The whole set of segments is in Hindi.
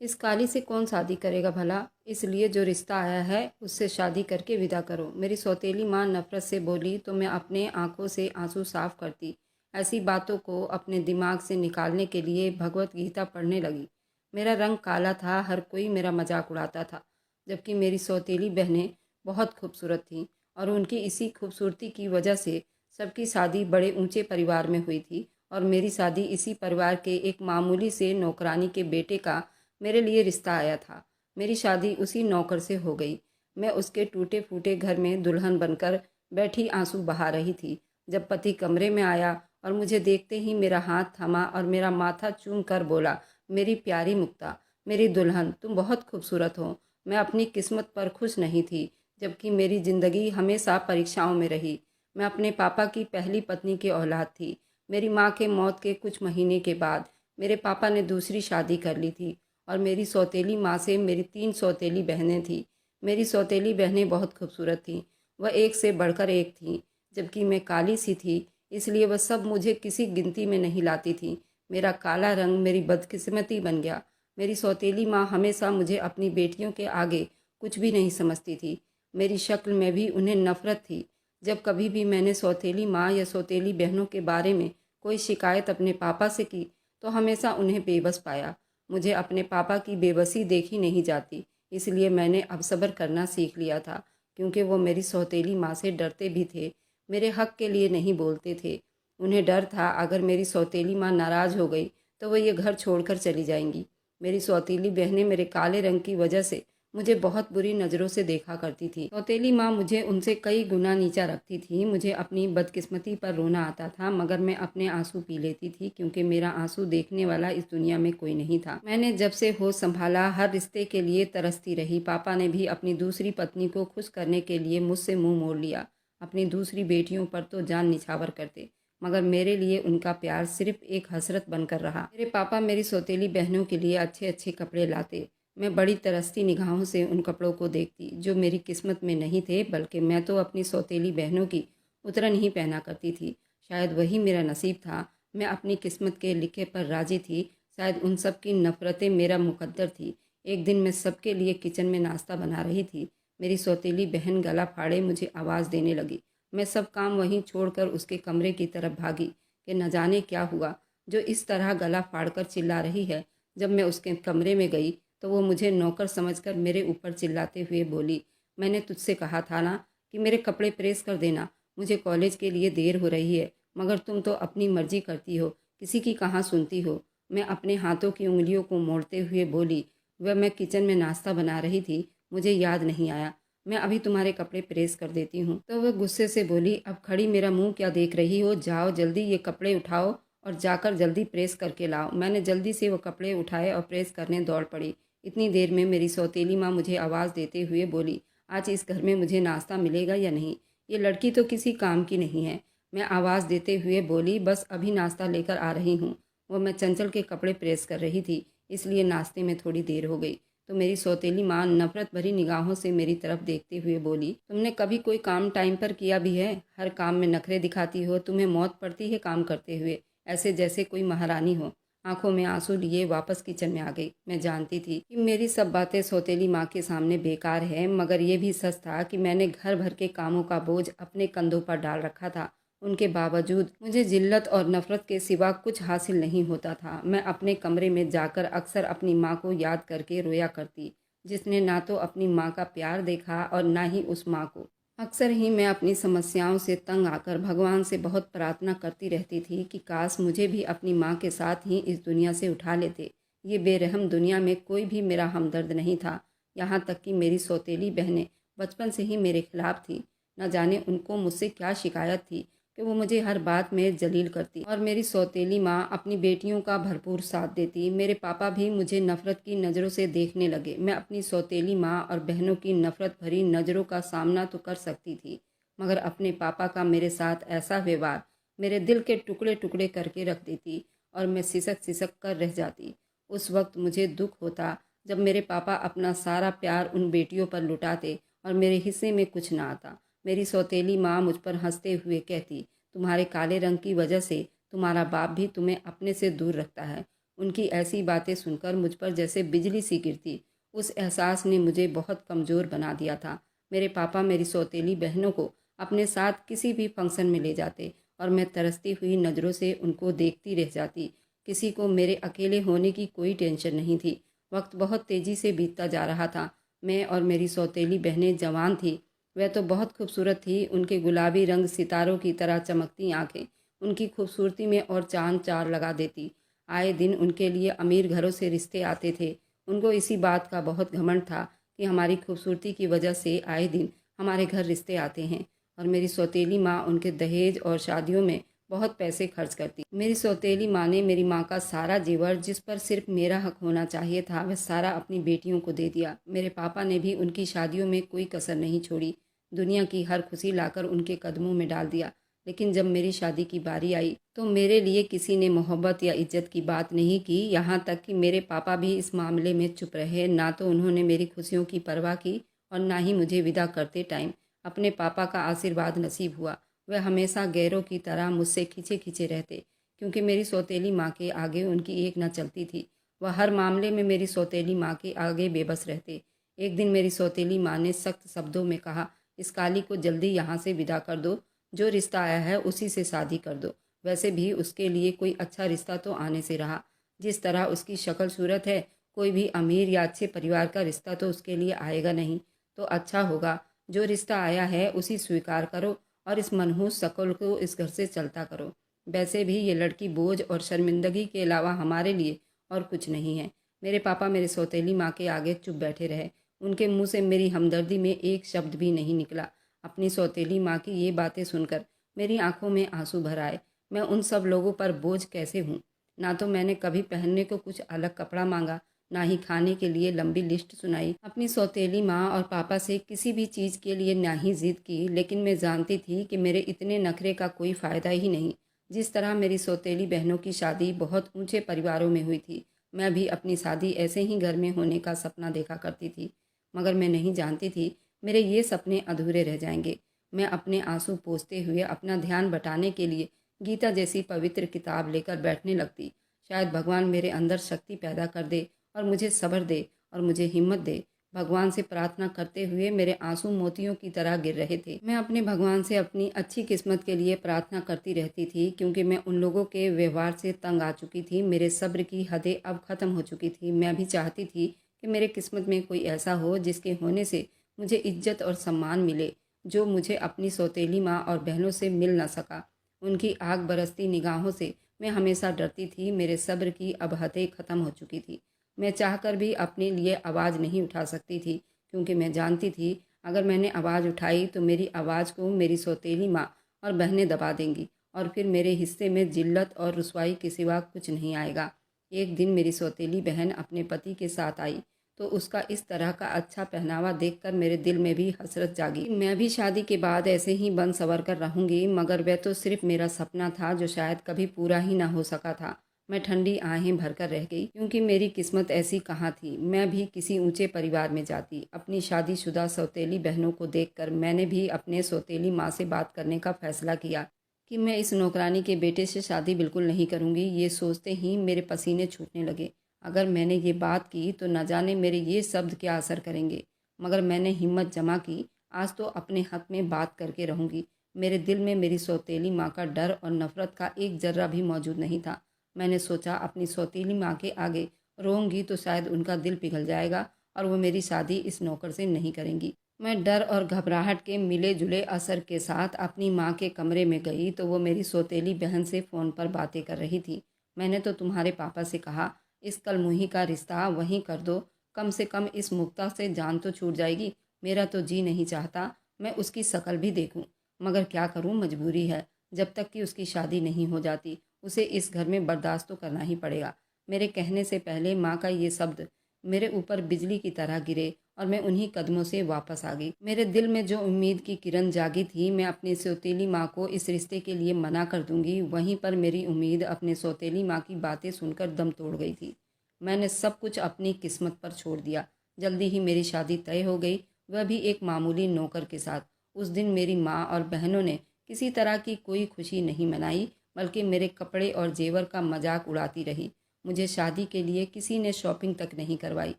इस काली से कौन शादी करेगा भला? इसलिए जो रिश्ता आया है उससे शादी करके विदा करो। मेरी सौतेली माँ नफरत से बोली तो मैं अपने आंखों से आंसू साफ करती। ऐसी बातों को अपने दिमाग से निकालने के लिए भगवत गीता पढ़ने लगी। मेरा रंग काला था, हर कोई मेरा मजाक उड़ाता था, जबकि मेरी सौतेली बहनें बहुत खूबसूरत थीं और उनकी इसी खूबसूरती की वजह से सबकी शादी बड़े ऊंचे परिवार में हुई थी और मेरी शादी इसी परिवार के एक मामूली से नौकरानी के बेटे का मेरे लिए रिश्ता आया था। मेरी शादी उसी नौकर से हो गई। मैं उसके टूटे फूटे घर में दुल्हन बनकर बैठी आंसू बहा रही थी जब पति कमरे में आया और मुझे देखते ही मेरा हाथ थमा और मेरा माथा चूम कर बोला, मेरी प्यारी मुक्ता, मेरी दुल्हन, तुम बहुत खूबसूरत हो। मैं अपनी किस्मत पर खुश नहीं थी, जबकि मेरी ज़िंदगी हमेशा परीक्षाओं में रही। मैं अपने पापा की पहली पत्नी की औलाद थी। मेरी माँ के मौत के कुछ महीने के बाद मेरे पापा ने दूसरी शादी कर ली थी और मेरी सौतेली माँ से मेरी 3 सौतेली बहनें थीं। मेरी सौतेली बहनें बहुत खूबसूरत थीं। वह एक से बढ़कर एक थीं। जबकि मैं काली सी थी, इसलिए वह सब मुझे किसी गिनती में नहीं लाती थीं। मेरा काला रंग मेरी बदकिस्मती बन गया। मेरी सौतेली माँ हमेशा मुझे अपनी बेटियों के आगे कुछ भी नहीं समझती थी। मेरी शक्ल में भी उन्हें नफरत थी। जब कभी भी मैंने सौतेली माँ या सौतेली बहनों के बारे में कोई शिकायत अपने पापा से की तो हमेशा उन्हें बेबस पाया। मुझे अपने पापा की बेबसी देखी नहीं जाती, इसलिए मैंने अब सब्र करना सीख लिया था, क्योंकि वो मेरी सौतेली माँ से डरते भी थे। मेरे हक के लिए नहीं बोलते थे। उन्हें डर था अगर मेरी सौतेली माँ नाराज़ हो गई तो वो ये घर छोड़कर चली जाएंगी। मेरी सौतेली बहनें मेरे काले रंग की वजह से मुझे बहुत बुरी नज़रों से देखा करती थी। सौतेली माँ मुझे उनसे कई गुना नीचा रखती थी। मुझे अपनी बदकिस्मती पर रोना आता था, मगर मैं अपने आंसू पी लेती थी, क्योंकि मेरा आंसू देखने वाला इस दुनिया में कोई नहीं था। मैंने जब से होश संभाला हर रिश्ते के लिए तरसती रही। पापा ने भी अपनी दूसरी पत्नी को खुश करने के लिए मुझसे मुंह मोड़ लिया। अपनी दूसरी बेटियों पर तो जान निछावर करते, मगर मेरे लिए उनका प्यार सिर्फ एक हसरत बनकर रहा। मेरे पापा मेरी सौतेली बहनों के लिए अच्छे अच्छे कपड़े लाते। मैं बड़ी तरसती निगाहों से उन कपड़ों को देखती जो मेरी किस्मत में नहीं थे, बल्कि मैं तो अपनी सौतेली बहनों की उतरन ही पहना करती थी। शायद वही मेरा नसीब था। मैं अपनी किस्मत के लिखे पर राजी थी। शायद उन सब की नफ़रतें मेरा मुकद्दर थी। एक दिन मैं सबके लिए किचन में नाश्ता बना रही थी। मेरी सौतेली बहन गला फाड़े मुझे आवाज़ देने लगी। मैं सब काम वहीं छोड़कर उसके कमरे की तरफ भागी कि न जाने क्या हुआ जो इस तरह गला फाड़कर चिल्ला रही है। जब मैं उसके कमरे में गई तो वो मुझे नौकर समझकर मेरे ऊपर चिल्लाते हुए बोली, मैंने तुझसे कहा था ना कि मेरे कपड़े प्रेस कर देना। मुझे कॉलेज के लिए देर हो रही है, मगर तुम तो अपनी मर्जी करती हो, किसी की कहाँ सुनती हो। मैं अपने हाथों की उंगलियों को मोड़ते हुए बोली, वह मैं किचन में नाश्ता बना रही थी, मुझे याद नहीं आया। मैं अभी तुम्हारे कपड़े प्रेस कर देती हूँ। तो वह गुस्से से बोली, अब खड़ी मेरा मुंह क्या देख रही हो, जाओ जल्दी ये कपड़े उठाओ और जाकर जल्दी प्रेस करके लाओ। मैंने जल्दी से वो कपड़े उठाए और प्रेस करने दौड़ पड़ी। इतनी देर में मेरी सौतेली माँ मुझे आवाज़ देते हुए बोली, आज इस घर में मुझे नाश्ता मिलेगा या नहीं? ये लड़की तो किसी काम की नहीं है। मैं आवाज़ देते हुए बोली, बस अभी नाश्ता लेकर आ रही हूँ। वो मैं चंचल के कपड़े प्रेस कर रही थी, इसलिए नाश्ते में थोड़ी देर हो गई। तो मेरी सौतेली माँ नफरत भरी निगाहों से मेरी तरफ देखते हुए बोली, तुमने कभी कोई काम टाइम पर किया भी है? हर काम में नखरे दिखाती हो, तुम्हें मौत पड़ती है काम करते हुए, ऐसे जैसे कोई महारानी हो। आंखों में आंसू लिए वापस किचन में आ गई। मैं जानती थी कि मेरी सब बातें सौतेली माँ के सामने बेकार है, मगर यह भी सच था कि मैंने घर भर के कामों का बोझ अपने कंधों पर डाल रखा था। उनके बावजूद मुझे जिल्लत और नफरत के सिवा कुछ हासिल नहीं होता था। मैं अपने कमरे में जाकर अक्सर अपनी माँ को याद करके रोया करती, जिसने ना तो अपनी माँ का प्यार देखा और ना ही उस माँ को। अक्सर ही मैं अपनी समस्याओं से तंग आकर भगवान से बहुत प्रार्थना करती रहती थी कि काश मुझे भी अपनी माँ के साथ ही इस दुनिया से उठा लेते। ये बेरहम दुनिया में कोई भी मेरा हमदर्द नहीं था। यहाँ तक कि मेरी सौतेली बहनें बचपन से ही मेरे खिलाफ थी। न जाने उनको मुझसे क्या शिकायत थी कि वो मुझे हर बात में जलील करती और मेरी सौतेली माँ अपनी बेटियों का भरपूर साथ देती। मेरे पापा भी मुझे नफ़रत की नज़रों से देखने लगे। मैं अपनी सौतेली माँ और बहनों की नफ़रत भरी नज़रों का सामना तो कर सकती थी, मगर अपने पापा का मेरे साथ ऐसा व्यवहार मेरे दिल के टुकड़े टुकड़े करके रख देती और मैं सिसक सिसक कर रह जाती। उस वक्त मुझे दुख होता जब मेरे पापा अपना सारा प्यार उन बेटियों पर लुटाते और मेरे हिस्से में कुछ ना आता। मेरी सौतेली माँ मुझ पर हंसते हुए कहती, तुम्हारे काले रंग की वजह से तुम्हारा बाप भी तुम्हें अपने से दूर रखता है। उनकी ऐसी बातें सुनकर मुझ पर जैसे बिजली सी गिरती। उस एहसास ने मुझे बहुत कमज़ोर बना दिया था। मेरे पापा मेरी सौतेली बहनों को अपने साथ किसी भी फंक्शन में ले जाते और मैं तरसती हुई नज़रों से उनको देखती रह जाती। किसी को मेरे अकेले होने की कोई टेंशन नहीं थी। वक्त बहुत तेज़ी से बीतता जा रहा था। मैं और मेरी सौतेली बहनें जवान थी। वह तो बहुत खूबसूरत थी। उनके गुलाबी रंग सितारों की तरह चमकती आंखें उनकी खूबसूरती में और चांद चार लगा देती। आए दिन उनके लिए अमीर घरों से रिश्ते आते थे। उनको इसी बात का बहुत घमंड था कि हमारी खूबसूरती की वजह से आए दिन हमारे घर रिश्ते आते हैं। और मेरी सौतेली माँ उनके दहेज और शादियों में बहुत पैसे खर्च करती। मेरी सौतेली माँ ने मेरी माँ का सारा जेवर, जिस पर सिर्फ मेरा हक होना चाहिए था, वह सारा अपनी बेटियों को दे दिया। मेरे पापा ने भी उनकी शादियों में कोई कसर नहीं छोड़ी। दुनिया की हर खुशी लाकर उनके कदमों में डाल दिया। लेकिन जब मेरी शादी की बारी आई तो मेरे लिए किसी ने मोहब्बत या इज्जत की बात नहीं की। यहाँ तक कि मेरे पापा भी इस मामले में चुप रहे। ना तो उन्होंने मेरी खुशियों की परवाह की और ना ही मुझे विदा करते टाइम अपने पापा का आशीर्वाद नसीब हुआ। वह हमेशा गैरों की तरह मुझसे खींचे खींचे रहते, क्योंकि मेरी सौतेली माँ के आगे उनकी एक न चलती थी। वह हर मामले में मेरी सौतेली माँ के आगे बेबस रहते। एक दिन मेरी सौतेली माँ ने सख्त शब्दों में कहा, इस काली को जल्दी यहाँ से विदा कर दो। जो रिश्ता आया है उसी से शादी कर दो। वैसे भी उसके लिए कोई अच्छा रिश्ता तो आने से रहा। जिस तरह उसकी शक्ल सूरत है, कोई भी अमीर या अच्छे परिवार का रिश्ता तो उसके लिए आएगा नहीं। तो अच्छा होगा, जो रिश्ता आया है उसी स्वीकार करो और इस मनहूस शक्ल को इस घर से चलता करो। वैसे भी ये लड़की बोझ और शर्मिंदगी के अलावा हमारे लिए और कुछ नहीं है। मेरे पापा मेरे सौतेली माँ के आगे चुप बैठे रहे। उनके मुंह से मेरी हमदर्दी में एक शब्द भी नहीं निकला। अपनी सौतेली माँ की ये बातें सुनकर मेरी आंखों में आंसू भर आए। मैं उन सब लोगों पर बोझ कैसे हूँ। ना तो मैंने कभी पहनने को कुछ अलग कपड़ा मांगा, ना ही खाने के लिए लंबी लिस्ट सुनाई। अपनी सौतेली माँ और पापा से किसी भी चीज़ के लिए ना ही जिद की। लेकिन मैं जानती थी कि मेरे इतने नखरे का कोई फ़ायदा ही नहीं। जिस तरह मेरी सौतेली बहनों की शादी बहुत ऊंचे परिवारों में हुई थी, मैं भी अपनी शादी ऐसे ही घर में होने का सपना देखा करती थी। मगर मैं नहीं जानती थी मेरे ये सपने अधूरे रह जाएंगे। मैं अपने आंसू पोंछते हुए अपना ध्यान बटाने के लिए गीता जैसी पवित्र किताब लेकर बैठने लगती। शायद भगवान मेरे अंदर शक्ति पैदा कर दे और मुझे सब्र दे और मुझे हिम्मत दे। भगवान से प्रार्थना करते हुए मेरे आंसू मोतियों की तरह गिर रहे थे। मैं अपने भगवान से अपनी अच्छी किस्मत के लिए प्रार्थना करती रहती थी, क्योंकि मैं उन लोगों के व्यवहार से तंग आ चुकी थी। मेरे सब्र की हदें अब ख़त्म हो चुकी थी। मैं भी चाहती थी कि मेरे किस्मत में कोई ऐसा हो जिसके होने से मुझे इज्जत और सम्मान मिले, जो मुझे अपनी सौतेली माँ और बहनों से मिल न सका। उनकी आग बरसती निगाहों से मैं हमेशा डरती थी। मेरे सब्र की अब हदें ख़त्म हो चुकी थी। मैं चाहकर भी अपने लिए आवाज़ नहीं उठा सकती थी, क्योंकि मैं जानती थी अगर मैंने आवाज़ उठाई तो मेरी आवाज़ को मेरी सौतेली माँ और बहनें दबा देंगी और फिर मेरे हिस्से में जिल्लत और रुसवाई के सिवा कुछ नहीं आएगा। एक दिन मेरी सौतेली बहन अपने पति के साथ आई तो उसका इस तरह का अच्छा पहनावा देखकर मेरे दिल में भी हसरत जागी। मैं भी शादी के बाद ऐसे ही बन सवर कर रहूँगी, मगर वह तो सिर्फ मेरा सपना था जो शायद कभी पूरा ही ना हो सका था। मैं ठंडी आहें भरकर रह गई, क्योंकि मेरी किस्मत ऐसी कहाँ थी। मैं भी किसी ऊंचे परिवार में जाती। अपनी शादीशुदा सौतेली बहनों को देखकर मैंने भी अपने सौतेली माँ से बात करने का फैसला किया कि मैं इस नौकरानी के बेटे से शादी बिल्कुल नहीं करूँगी। ये सोचते ही मेरे पसीने छूटने लगे। अगर मैंने ये बात की तो न जाने मेरे ये शब्द क्या असर करेंगे। मगर मैंने हिम्मत जमा की, आज तो अपने हक में बात करके रहूँगी। मेरे दिल में मेरी सौतेली माँ का डर और नफ़रत का एक जर्रा भी मौजूद नहीं था। मैंने सोचा अपनी सौतेली माँ के आगे रोऊंगी तो शायद उनका दिल पिघल जाएगा और वो मेरी शादी इस नौकर से नहीं करेंगी। मैं डर और घबराहट के मिले जुले असर के साथ अपनी माँ के कमरे में गई तो वो मेरी सौतेली बहन से फ़ोन पर बातें कर रही थी। मैंने तो तुम्हारे पापा से कहा, इस कलमुही का रिश्ता वहीं कर दो। कम से कम इस मुक्ता से जान तो छूट जाएगी। मेरा तो जी नहीं चाहता मैं उसकी शक्ल भी देखूं, मगर क्या करूं, मजबूरी है। जब तक कि उसकी शादी नहीं हो जाती उसे इस घर में बर्दाश्त तो करना ही पड़ेगा। मेरे कहने से पहले माँ का ये शब्द मेरे ऊपर बिजली की तरह गिरे और मैं उन्हीं कदमों से वापस आ गई। मेरे दिल में जो उम्मीद की किरण जागी थी, मैं अपनी सौतेली माँ को इस रिश्ते के लिए मना कर दूंगी, वहीं पर मेरी उम्मीद अपने सौतेली माँ की बातें सुनकर दम तोड़ गई थी। मैंने सब कुछ अपनी किस्मत पर छोड़ दिया। जल्दी ही मेरी शादी तय हो गई, वह भी एक मामूली नौकर के साथ। उस दिन मेरी माँ और बहनों ने किसी तरह की कोई खुशी नहीं मनाई, बल्कि मेरे कपड़े और जेवर का मजाक उड़ाती रही। मुझे शादी के लिए किसी ने शॉपिंग तक नहीं करवाई,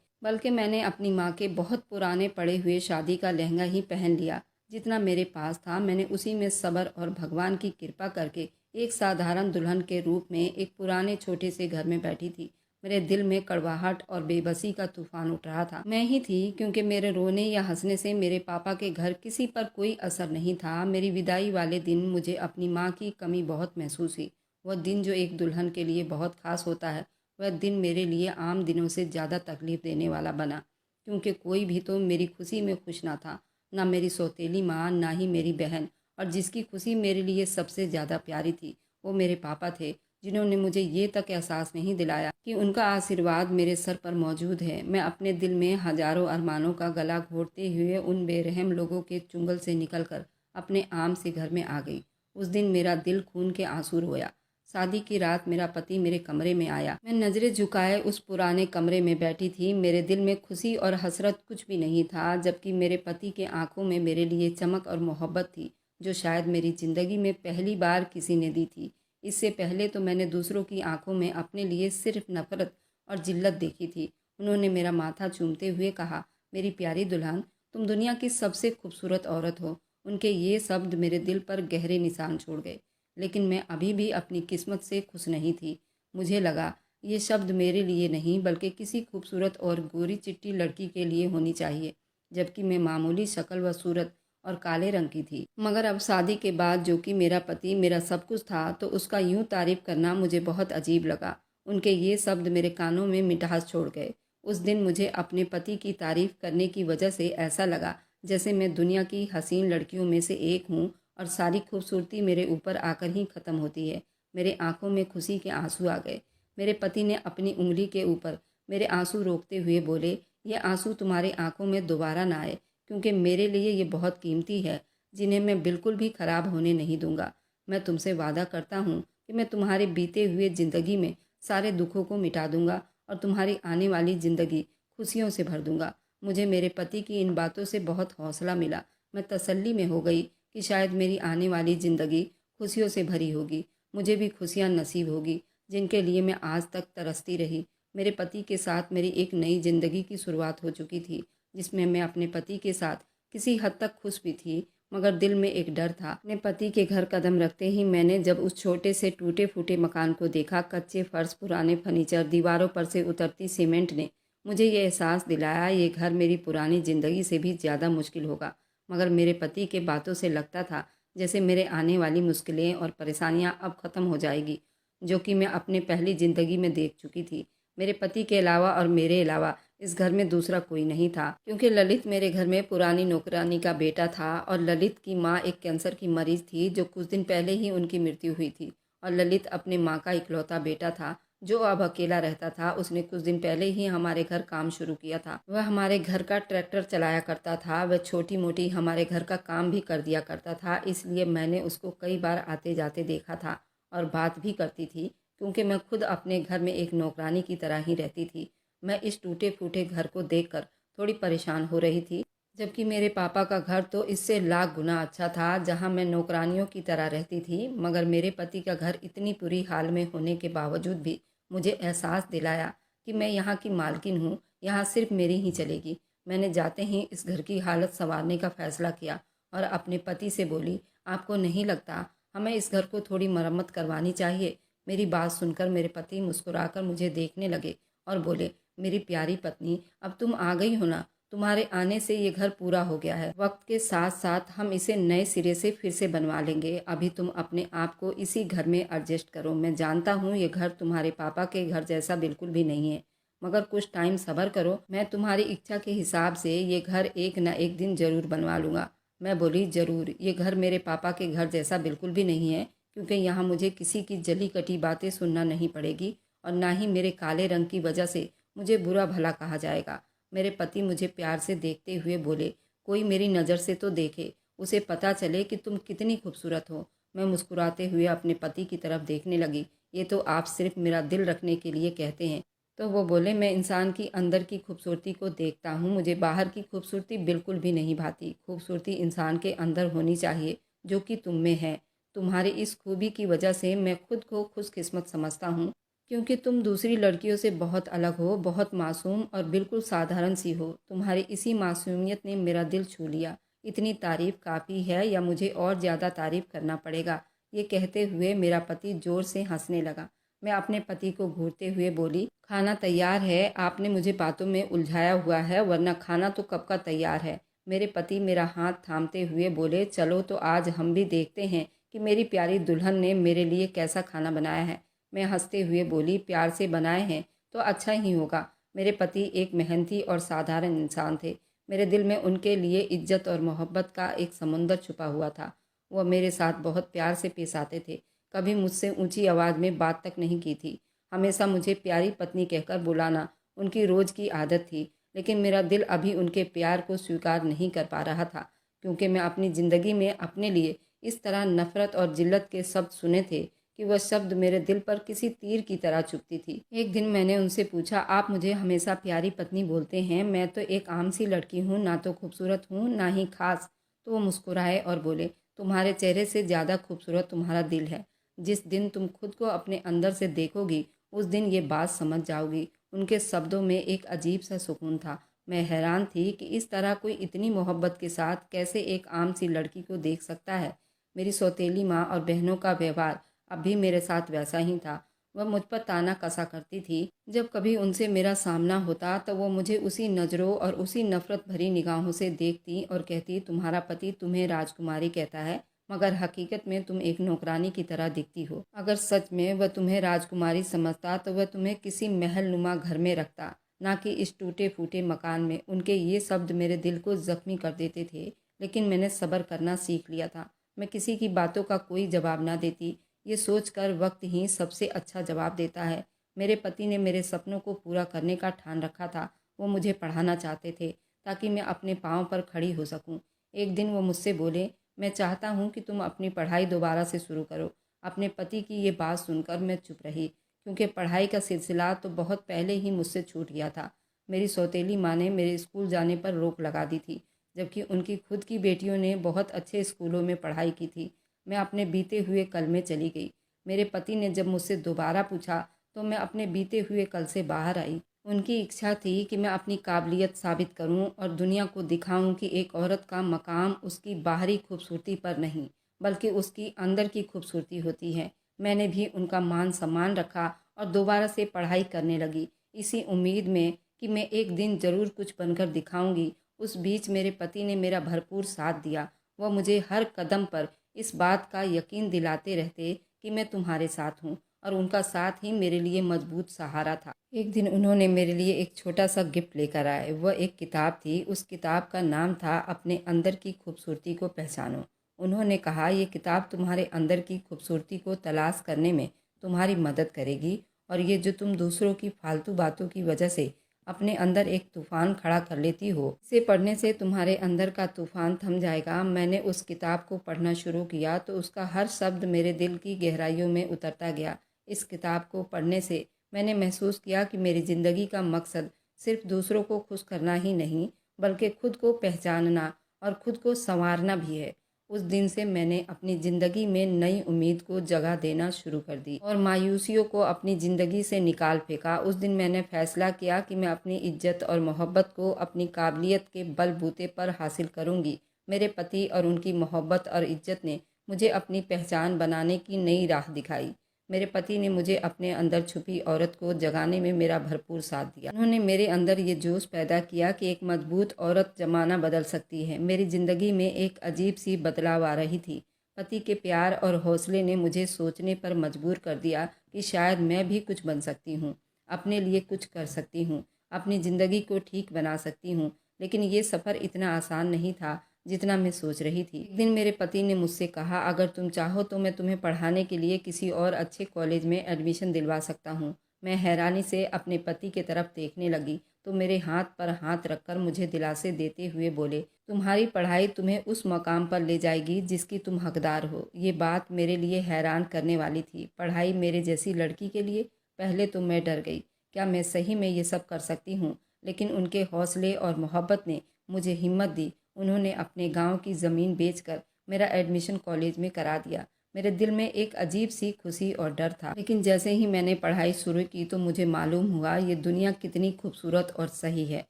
बल्कि मैंने अपनी माँ के बहुत पुराने पड़े हुए शादी का लहंगा ही पहन लिया। जितना मेरे पास था मैंने उसी में सब्र और भगवान की कृपा करके एक साधारण दुल्हन के रूप में एक पुराने छोटे से घर में बैठी थी। मेरे दिल में कड़वाहट और बेबसी का तूफान उठ रहा था। मैं ही थी, क्योंकि मेरे रोने या हंसने से मेरे पापा के घर किसी पर कोई असर नहीं था। मेरी विदाई वाले दिन मुझे अपनी माँ की कमी बहुत महसूस हुई। वह दिन जो एक दुल्हन के लिए बहुत खास होता है, वह दिन मेरे लिए आम दिनों से ज़्यादा तकलीफ़ देने वाला बना, क्योंकि कोई भी तो मेरी खुशी में खुश ना था, ना मेरी सौतेली माँ, ना ही मेरी बहन। और जिसकी खुशी मेरे लिए सबसे ज़्यादा प्यारी थी, वो मेरे पापा थे, जिन्होंने मुझे ये तक एहसास नहीं दिलाया कि उनका आशीर्वाद मेरे सर पर मौजूद है। मैं अपने दिल में हजारों अरमानों का गला घोटते हुए उन बेरहम लोगों के चुंगल से निकलकर अपने आम से घर में आ गई। उस दिन मेरा दिल खून के आंसू रोया। शादी की रात मेरा पति मेरे कमरे में आया। मैं नज़रें झुकाए उस पुराने कमरे में बैठी थी। मेरे दिल में खुशी और हसरत कुछ भी नहीं था, जबकि मेरे पति के आंखों में मेरे लिए चमक और मोहब्बत थी, जो शायद मेरी ज़िंदगी में पहली बार किसी ने दी थी। इससे पहले तो मैंने दूसरों की आंखों में अपने लिए सिर्फ नफरत और जिल्लत देखी थी। उन्होंने मेरा माथा चूमते हुए कहा, मेरी प्यारी दुल्हन, तुम दुनिया की सबसे खूबसूरत औरत हो। उनके ये शब्द मेरे दिल पर गहरे निशान छोड़ गए। लेकिन मैं अभी भी अपनी किस्मत से खुश नहीं थी। मुझे लगा ये शब्द मेरे लिए नहीं, बल्कि किसी खूबसूरत और गोरी चिट्टी लड़की के लिए होनी चाहिए, जबकि मैं मामूली शक्ल व सूरत और काले रंग की थी। मगर अब शादी के बाद, जो कि मेरा पति मेरा सब कुछ था, तो उसका यूं तारीफ करना मुझे बहुत अजीब लगा। उनके ये शब्द मेरे कानों में मिठास छोड़ गए। उस दिन मुझे अपने पति की तारीफ करने की वजह से ऐसा लगा जैसे मैं दुनिया की हसीन लड़कियों में से एक हूँ और सारी खूबसूरती मेरे ऊपर आकर ही ख़त्म होती है। मेरे आंखों में खुशी के आंसू आ गए। मेरे पति ने अपनी उंगली के ऊपर मेरे आंसू रोकते हुए बोले, ये आंसू तुम्हारी आंखों में दोबारा ना आए, क्योंकि मेरे लिए ये बहुत कीमती है, जिन्हें मैं बिल्कुल भी ख़राब होने नहीं दूंगा। मैं तुमसे वादा करता हूँ कि मैं तुम्हारे बीते हुए ज़िंदगी में सारे दुखों को मिटा दूंगा और तुम्हारी आने वाली ज़िंदगी खुशियों से भर दूंगा। मुझे मेरे पति की इन बातों से बहुत हौसला मिला। मैं तसल्ली में हो गई कि शायद मेरी आने वाली ज़िंदगी खुशियों से भरी होगी। मुझे भी खुशियाँ नसीब होगी, जिनके लिए मैं आज तक तरसती रही। मेरे पति के साथ मेरी एक नई ज़िंदगी की शुरुआत हो चुकी थी, जिसमें मैं अपने पति के साथ किसी हद तक खुश भी थी, मगर दिल में एक डर था। अपने पति के घर कदम रखते ही मैंने जब उस छोटे से टूटे फूटे मकान को देखा, कच्चे फर्श, पुराने फर्नीचर, दीवारों पर से उतरती सीमेंट ने मुझे ये एहसास दिलाया, ये घर मेरी पुरानी ज़िंदगी से भी ज़्यादा मुश्किल होगा। मगर मेरे पति के बातों से लगता था जैसे मेरे आने वाली मुश्किलें और परेशानियां अब ख़त्म हो जाएगी, जो कि मैं अपने पहली ज़िंदगी में देख चुकी थी। मेरे पति के अलावा और मेरे अलावा इस घर में दूसरा कोई नहीं था, क्योंकि ललित मेरे घर में पुरानी नौकरानी का बेटा था और ललित की माँ एक कैंसर की मरीज थी, जो कुछ दिन पहले ही उनकी मृत्यु हुई थी। और ललित अपने माँ का इकलौता बेटा था, जो अब अकेला रहता था। उसने कुछ दिन पहले ही हमारे घर काम शुरू किया था। वह हमारे घर का ट्रैक्टर चलाया करता था। वह छोटी मोटी हमारे घर का काम भी कर दिया करता था, इसलिए मैंने उसको कई बार आते जाते देखा था और बात भी करती थी, क्योंकि मैं खुद अपने घर में एक नौकरानी की तरह ही रहती थी। मैं इस टूटे फूटे घर को देखकर थोड़ी परेशान हो रही थी, जबकि मेरे पापा का घर तो इससे लाख गुना अच्छा था, जहां मैं नौकरानियों की तरह रहती थी। मगर मेरे पति का घर इतनी बुरी हाल में होने के बावजूद भी मुझे एहसास दिलाया कि मैं यहाँ की मालकिन हूँ, यहाँ सिर्फ मेरी ही चलेगी। मैंने जाते ही इस घर की हालत संवारने का फैसला किया और अपने पति से बोली, आपको नहीं लगता हमें इस घर को थोड़ी मरम्मत करवानी चाहिए? मेरी बात सुनकर मेरे पति मुस्कुराकर मुझे देखने लगे और बोले, मेरी प्यारी पत्नी, अब तुम आ गई हो ना, तुम्हारे आने से ये घर पूरा हो गया है। वक्त के साथ साथ हम इसे नए सिरे से फिर से बनवा लेंगे। अभी तुम अपने आप को इसी घर में एडजस्ट करो। मैं जानता हूँ ये घर तुम्हारे पापा के घर जैसा बिल्कुल भी नहीं है, मगर कुछ टाइम सब्र करो। मैं तुम्हारी इच्छा के हिसाब से ये घर एक न एक दिन ज़रूर बनवा लूँगा। मैं बोली, ज़रूर। ये घर मेरे पापा के घर जैसा बिल्कुल भी नहीं है, क्योंकि यहाँ मुझे किसी की जली कटी बातें सुनना नहीं पड़ेगी और ना ही मेरे काले रंग की वजह से मुझे बुरा भला कहा जाएगा। मेरे पति मुझे प्यार से देखते हुए बोले, कोई मेरी नज़र से तो देखे, उसे पता चले कि तुम कितनी खूबसूरत हो। मैं मुस्कुराते हुए अपने पति की तरफ देखने लगी। ये तो आप सिर्फ मेरा दिल रखने के लिए कहते हैं। तो वो बोले, मैं इंसान की अंदर की खूबसूरती को देखता हूँ, मुझे बाहर की खूबसूरती बिल्कुल भी नहीं भाती। खूबसूरती इंसान के अंदर होनी चाहिए, जो कि तुम में है। तुम्हारी इस खूबी की वजह से मैं खुद को खुशकिस्मत समझता हूँ क्योंकि तुम दूसरी लड़कियों से बहुत अलग हो, बहुत मासूम और बिल्कुल साधारण सी हो। तुम्हारी इसी मासूमियत ने मेरा दिल छू लिया। इतनी तारीफ़ काफ़ी है या मुझे और ज़्यादा तारीफ़ करना पड़ेगा? ये कहते हुए मेरा पति ज़ोर से हंसने लगा। मैं अपने पति को घूरते हुए बोली, खाना तैयार है, आपने मुझे बातों में उलझाया हुआ है, वरना खाना तो कब का तैयार है। मेरे पति मेरा हाथ थामते हुए बोले, चलो तो आज हम भी देखते हैं कि मेरी प्यारी दुल्हन ने मेरे लिए कैसा खाना बनाया है। मैं हंसते हुए बोली, प्यार से बनाए हैं तो अच्छा ही होगा। मेरे पति एक मेहनती और साधारण इंसान थे। मेरे दिल में उनके लिए इज्जत और मोहब्बत का एक समुंदर छुपा हुआ था। वह मेरे साथ बहुत प्यार से पेश आते थे। कभी मुझसे ऊंची आवाज़ में बात तक नहीं की थी। हमेशा मुझे प्यारी पत्नी कहकर बुलाना उनकी रोज़ की आदत थी। लेकिन मेरा दिल अभी उनके प्यार को स्वीकार नहीं कर पा रहा था, क्योंकि मैं अपनी ज़िंदगी में अपने लिए इस तरह नफ़रत और जिल्लत के शब्द सुने थे कि वह शब्द मेरे दिल पर किसी तीर की तरह चुभती थी। एक दिन मैंने उनसे पूछा, आप मुझे हमेशा प्यारी पत्नी बोलते हैं, मैं तो एक आम सी लड़की हूँ, ना तो खूबसूरत हूँ ना ही खास। तो वो मुस्कुराए और बोले, तुम्हारे चेहरे से ज़्यादा खूबसूरत तुम्हारा दिल है। जिस दिन तुम खुद को अपने अंदर से देखोगी उस दिन ये बात समझ जाओगी। उनके शब्दों में एक अजीब सा सुकून था। मैं हैरान थी कि इस तरह कोई इतनी मोहब्बत के साथ कैसे एक आम सी लड़की को देख सकता है। मेरी सौतेली माँ और बहनों का व्यवहार अब भी मेरे साथ वैसा ही था। वह मुझ पर ताना कसा करती थी। जब कभी उनसे मेरा सामना होता तो वो मुझे उसी नज़रों और उसी नफ़रत भरी निगाहों से देखती और कहती, तुम्हारा पति तुम्हें राजकुमारी कहता है, मगर हकीकत में तुम एक नौकरानी की तरह दिखती हो। अगर सच में वह तुम्हें राजकुमारी समझता तो वह तुम्हें किसी महल नुमा घर में रखता, ना कि इस टूटे फूटे मकान में। उनके ये शब्द मेरे दिल को ज़ख्मी कर देते थे, लेकिन मैंने सब्र करना सीख लिया था। मैं किसी की बातों का कोई जवाब ना देती। ये सोचकर वक्त ही सबसे अच्छा जवाब देता है। मेरे पति ने मेरे सपनों को पूरा करने का ठान रखा था। वो मुझे पढ़ाना चाहते थे ताकि मैं अपने पाँव पर खड़ी हो सकूं। एक दिन वो मुझसे बोले, मैं चाहता हूं कि तुम अपनी पढ़ाई दोबारा से शुरू करो। अपने पति की ये बात सुनकर मैं चुप रही, क्योंकि पढ़ाई का सिलसिला तो बहुत पहले ही मुझसे छूट गया था। मेरी सौतेली माँ ने मेरे स्कूल जाने पर रोक लगा दी थी, जबकि उनकी खुद की बेटियों ने बहुत अच्छे स्कूलों में पढ़ाई की थी। मैं अपने बीते हुए कल में चली गई। मेरे पति ने जब मुझसे दोबारा पूछा तो मैं अपने बीते हुए कल से बाहर आई। उनकी इच्छा थी कि मैं अपनी काबिलियत साबित करूं और दुनिया को दिखाऊं कि एक औरत का मकाम उसकी बाहरी खूबसूरती पर नहीं, बल्कि उसकी अंदर की खूबसूरती होती है। मैंने भी उनका मान सम्मान रखा और दोबारा से पढ़ाई करने लगी, इसी उम्मीद में कि मैं एक दिन ज़रूर कुछ बनकर दिखाऊंगी। उस बीच मेरे पति ने मेरा भरपूर साथ दिया। वह मुझे हर कदम पर इस बात का यकीन दिलाते रहते कि मैं तुम्हारे साथ हूँ, और उनका साथ ही मेरे लिए मजबूत सहारा था। एक दिन उन्होंने मेरे लिए एक छोटा सा गिफ्ट लेकर आए। वह एक किताब थी। उस किताब का नाम था अपने अंदर की खूबसूरती को पहचानो। उन्होंने कहा, ये किताब तुम्हारे अंदर की खूबसूरती को तलाश करने में तुम्हारी मदद करेगी, और ये जो तुम दूसरों की फालतू बातों की वजह से अपने अंदर एक तूफान खड़ा कर लेती हो, इसे पढ़ने से तुम्हारे अंदर का तूफान थम जाएगा। मैंने उस किताब को पढ़ना शुरू किया तो उसका हर शब्द मेरे दिल की गहराइयों में उतरता गया। इस किताब को पढ़ने से मैंने महसूस किया कि मेरी ज़िंदगी का मकसद सिर्फ दूसरों को खुश करना ही नहीं, बल्कि खुद को पहचानना और खुद को संवारना भी है। उस दिन से मैंने अपनी ज़िंदगी में नई उम्मीद को जगह देना शुरू कर दी और मायूसियों को अपनी ज़िंदगी से निकाल फेंका। उस दिन मैंने फैसला किया कि मैं अपनी इज्जत और मोहब्बत को अपनी काबिलियत के बलबूते पर हासिल करूंगी। मेरे पति और उनकी मोहब्बत और इज्जत ने मुझे अपनी पहचान बनाने की नई राह दिखाई। मेरे पति ने मुझे अपने अंदर छुपी औरत को जगाने में मेरा भरपूर साथ दिया। उन्होंने मेरे अंदर ये जोश पैदा किया कि एक मजबूत औरत ज़माना बदल सकती है। मेरी ज़िंदगी में एक अजीब सी बदलाव आ रही थी। पति के प्यार और हौसले ने मुझे सोचने पर मजबूर कर दिया कि शायद मैं भी कुछ बन सकती हूँ, अपने लिए कुछ कर सकती हूँ, अपनी ज़िंदगी को ठीक बना सकती हूँ। लेकिन ये सफ़र इतना आसान नहीं था जितना मैं सोच रही थी। एक दिन मेरे पति ने मुझसे कहा, अगर तुम चाहो तो मैं तुम्हें पढ़ाने के लिए किसी और अच्छे कॉलेज में एडमिशन दिलवा सकता हूँ। मैं हैरानी से अपने पति की तरफ देखने लगी तो मेरे हाथ पर हाथ रखकर मुझे दिलासे देते हुए बोले, तुम्हारी पढ़ाई तुम्हें उस मकाम पर ले जाएगी जिसकी तुम हकदार हो। ये बात मेरे लिए हैरान करने वाली थी। पढ़ाई मेरे जैसी लड़की के लिए? पहले तो मैं डर गई, क्या मैं सही में ये सब कर सकती हूँ? लेकिन उनके हौसले और मोहब्बत ने मुझे हिम्मत दी। उन्होंने अपने गांव की ज़मीन बेचकर मेरा एडमिशन कॉलेज में करा दिया। मेरे दिल में एक अजीब सी खुशी और डर था। लेकिन जैसे ही मैंने पढ़ाई शुरू की तो मुझे मालूम हुआ ये दुनिया कितनी खूबसूरत और सही है।